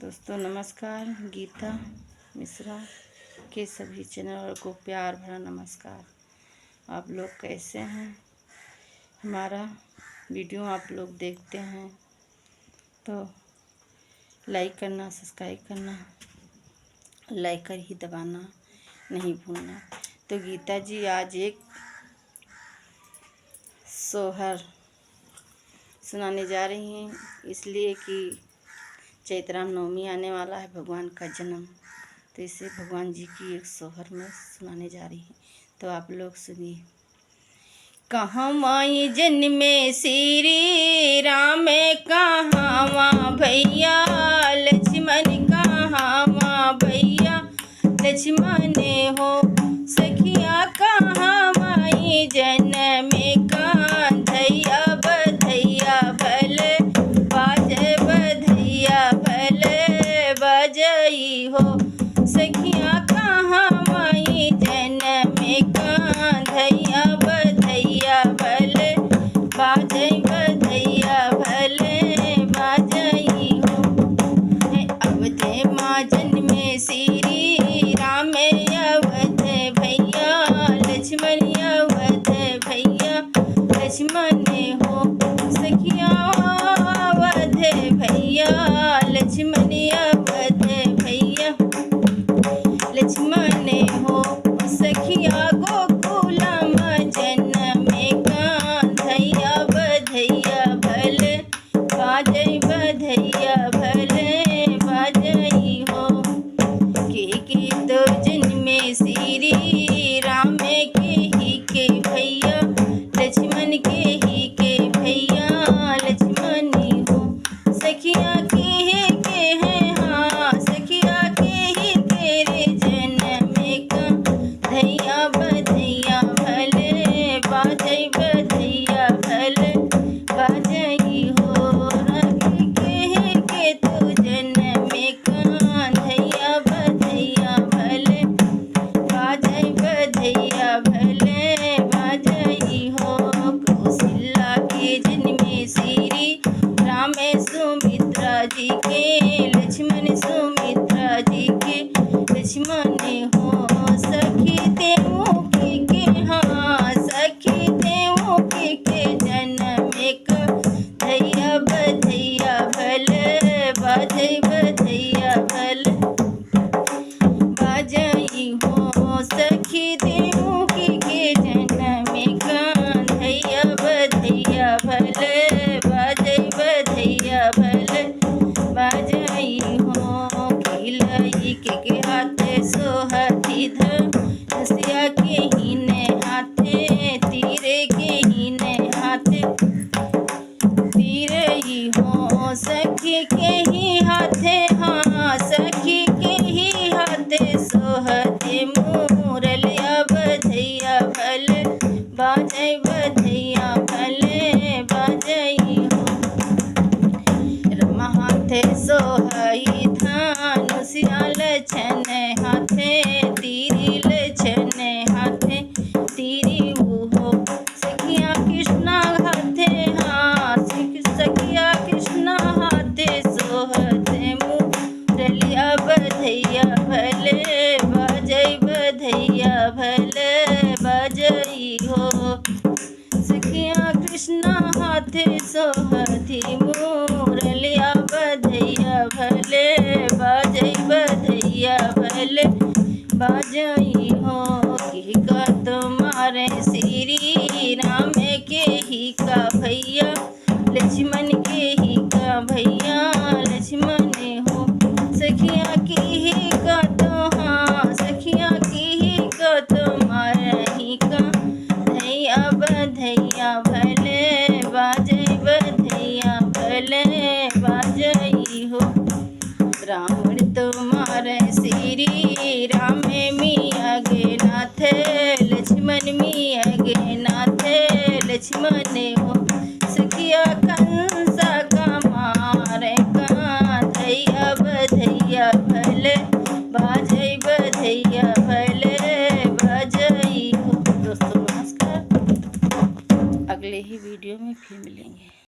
दोस्तों नमस्कार। गीता मिश्रा के सभी चैनल को प्यार भरा नमस्कार। आप लोग कैसे हैं? हमारा वीडियो आप लोग देखते हैं तो लाइक करना, सब्सक्राइब करना, लाइक कर ही दबाना नहीं भूलना। तो गीता जी आज एक सोहर सुनाने जा रही हैं, इसलिए कि चैत्राम नवमी आने वाला है, भगवान का जन्म, तो इसे भगवान जी की एक सोहर में सुनाने जा रही हैं। तो आप लोग सुनिए। कहाँ माई जन्मे श्री राम, कहाँ भैया लक्ष्मण, कहाँ भैया लक्ष्मण हो सखिया, कहाँ माई जन्मे कांधैया बधैया भले बाजे बधैया भले बजई हो सखिया, कहाँ माई जन्मे कांधैया बधैया भले बाजे बधैया भले बाजई हो। अवधे माँ जन्मे श्री राम, अवध भैया लक्ष्मण, अवध भैया लक्ष्मण हो सखिया, अवध भैया लक्ष्मण, अवध भैया लक्ष्मण हो सखिया, गोकुलम जन्मे कांधैया बधैया भले बाजई बधैया भले बाजई हो। के तो जन्मे श्री राम, के भैया लक्ष्मण, के भैया लक्ष्मण हो सखिया, के हैं हाँ सखिया, के रे जन्मे कांधैया बधैया भले बाजई बधैया भले बाजई हो। के तो जन्मे कांधैया बधैया भले बाजई बधैया भले बाजई हो। कौशल्या के जन्मे श्री राम, सुमित्रा जी के लक्ष्मण, सुमित्रा जी के लक्ष्मण हो सखी देवकी के हाँ सखी देवकी के जन्मे कांधैया बधैया भले बाजई बधैया भले बाजई हो सखी देवकी के जन्मे कांधैया बधैया भले बाजई बधैया भले बाजई हो। खिलई के हाथे सोहती धनुषिया के हीने हाथे, तीरे के हीने हाथे तीरई हो सखी के ही हाथे हाँ सखी के ही हाथे सोहते मुरलिया बधैया भले बाजई बधैया भले बाजई हो। रमा हाथे सोहई धनुषिया लछन हाथे, तीरी लछन हाथे तीरी हो सखिया कृष्णा हाथे हाँ सखिया कृष्णा हाथे सोहते मुरलिया बधैया भले बाजई बधैया भले बाजई हो। सखिया कृष्णा हाथे सोहती मुरलिया बधैया भले बाजई बधैया भले बाजई हो। की का तुम्हारे श्री राम, के ही का भैया लक्ष्मण, के ही का भैया लक्ष्मण हो सखिया, की ही का तो हाँ सखिया, की ही का तुम्हारे ही का धैया बधैया भले बाजई बधैया भले बाजई हो। रावण तुम्हारे श्री राम, मिया गे नाथ लक्ष्मण, मिया गे नाथ लक्ष्मण हो